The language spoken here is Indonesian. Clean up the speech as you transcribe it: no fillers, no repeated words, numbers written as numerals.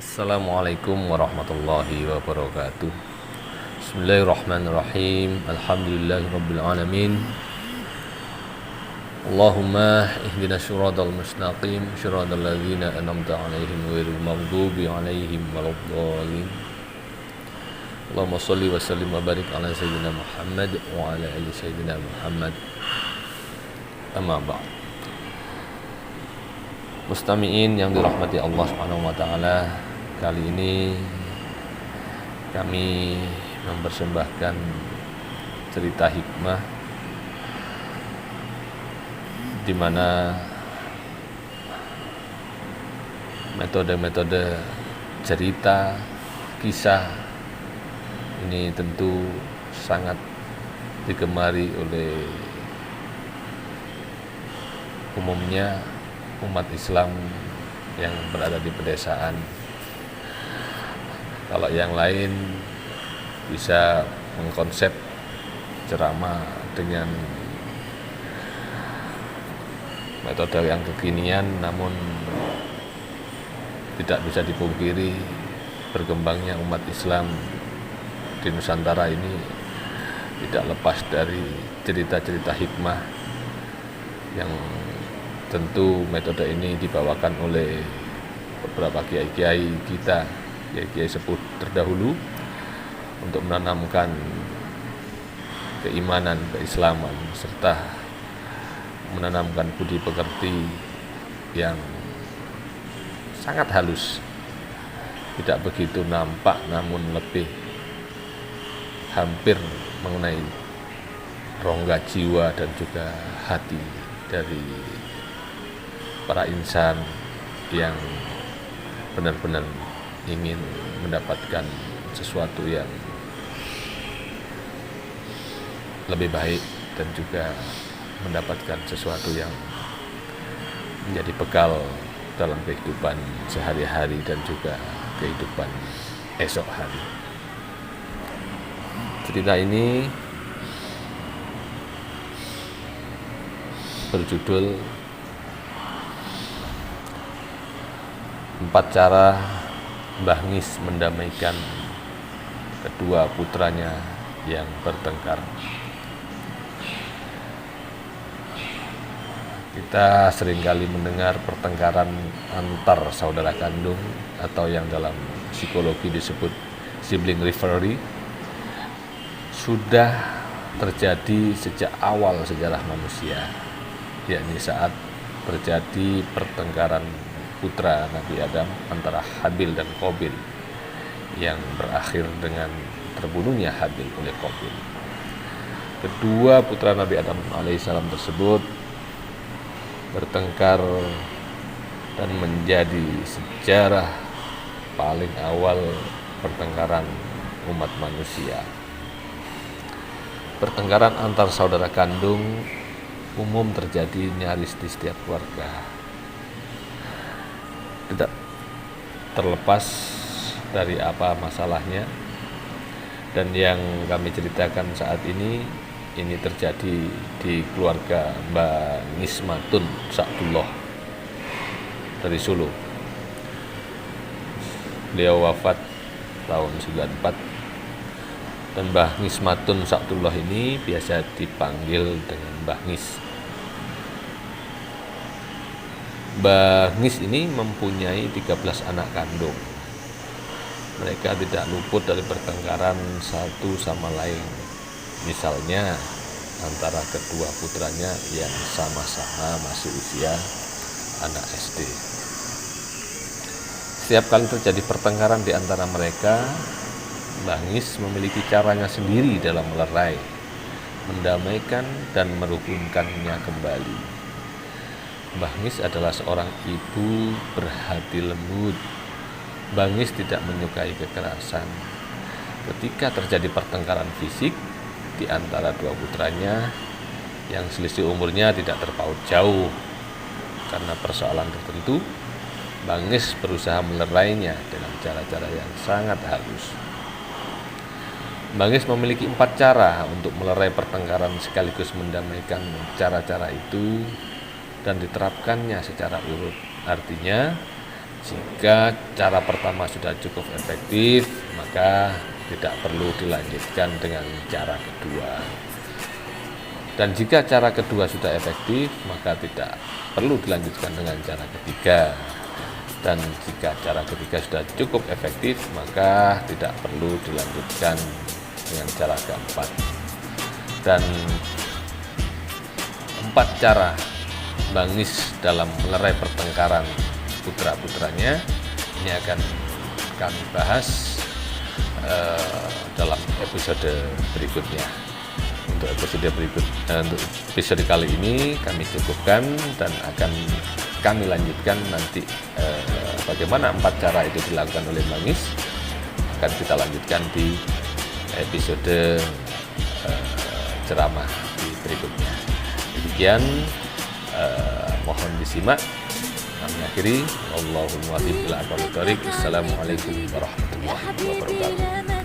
Assalamualaikum warahmatullahi wabarakatuh. Bismillahirrahmanirrahim. Alhamdulillahirabbil alamin. Allahumma ihdinas siratal mustaqim, siratal ladzina an'amta 'alaihim ghairil maghdubi 'alaihim waladdallin. Allahumma shalli wa sallim wa barik ala sayyidina Muhammad wa ala ali sayyidina Muhammad. Amma ba'd. Mustami'in yang dirahmati Allah Subhanahu wa taala, kali ini kami mempersembahkan cerita hikmah di mana metode-metode cerita, kisah ini tentu sangat digemari oleh umumnya umat Islam yang berada di pedesaan. Kalau yang lain bisa mengkonsep ceramah dengan metode yang kekinian, namun tidak bisa dipungkiri berkembangnya umat Islam di Nusantara ini tidak lepas dari cerita-cerita hikmah yang tentu metode ini dibawakan oleh beberapa kiai-kiai kita, kiai-kiai sepuh terdahulu, untuk menanamkan keimanan, keislaman, serta menanamkan budi pekerti yang sangat halus, tidak begitu nampak namun lebih hampir mengenai rongga jiwa dan juga hati dari para insan yang benar-benar ingin mendapatkan sesuatu yang lebih baik dan juga mendapatkan sesuatu yang menjadi bekal dalam kehidupan sehari-hari dan juga kehidupan esok hari. Cerita ini berjudul 4 cara Mbah Ngis mendamaikan kedua putranya yang bertengkar. Kita seringkali mendengar pertengkaran antar saudara kandung atau yang dalam psikologi disebut sibling rivalry sudah terjadi sejak awal sejarah manusia, yakni saat terjadi pertengkaran putra Nabi Adam antara Habil dan Qabil yang berakhir dengan terbunuhnya Habil oleh Qabil. Kedua putra Nabi Adam alaihissalam tersebut bertengkar dan menjadi sejarah paling awal pertengkaran umat manusia. Pertengkaran antar saudara kandung umum terjadi nyaris di setiap keluarga. Tidak terlepas dari apa masalahnya, dan yang kami ceritakan saat ini terjadi di keluarga Mbah Ngismatun Sa'dullah dari Solo. Beliau wafat tahun 94, dan Mbah Ngismatun Sa'dullah ini biasa dipanggil dengan Mbah Ngis. Mbah Ngis ini mempunyai 13 anak kandung. Mereka tidak luput dari pertengkaran satu sama lain. Misalnya antara kedua putranya yang sama-sama masih usia anak SD. Setiap kali terjadi pertengkaran di antara mereka, Mbah Ngis memiliki caranya sendiri dalam melerai, mendamaikan dan merukunkannya kembali. Mbah Ngis adalah seorang ibu berhati lembut. Mbah Ngis tidak menyukai kekerasan. Ketika terjadi pertengkaran fisik di antara dua putranya yang selisih umurnya tidak terpaut jauh karena persoalan tertentu, Mbah Ngis berusaha melerainya dengan cara-cara yang sangat halus. Mbah Ngis memiliki 4 cara untuk melerai pertengkaran sekaligus mendamaikan. Cara-cara itu dan diterapkannya secara urut. Artinya, Jika cara pertama sudah cukup efektif, maka tidak perlu dilanjutkan dengan cara kedua. Dan jika cara kedua sudah efektif, maka tidak perlu dilanjutkan dengan cara ketiga. Dan jika cara ketiga sudah cukup efektif, maka tidak perlu dilanjutkan dengan cara keempat. Dan 4 cara Bangis dalam melerai pertengkaran putra-putranya ini akan kami bahas dalam episode berikutnya. Untuk episode kali ini kami cukupkan dan akan kami lanjutkan nanti bagaimana 4 cara itu dilakukan oleh Bangis akan kita lanjutkan di episode ceramah di berikutnya. Demikian mohon disimak. Kami akhiri. Allahumma waffiq ila aqwamit thoriq. Assalamualaikum warahmatullahi wabarakatuh.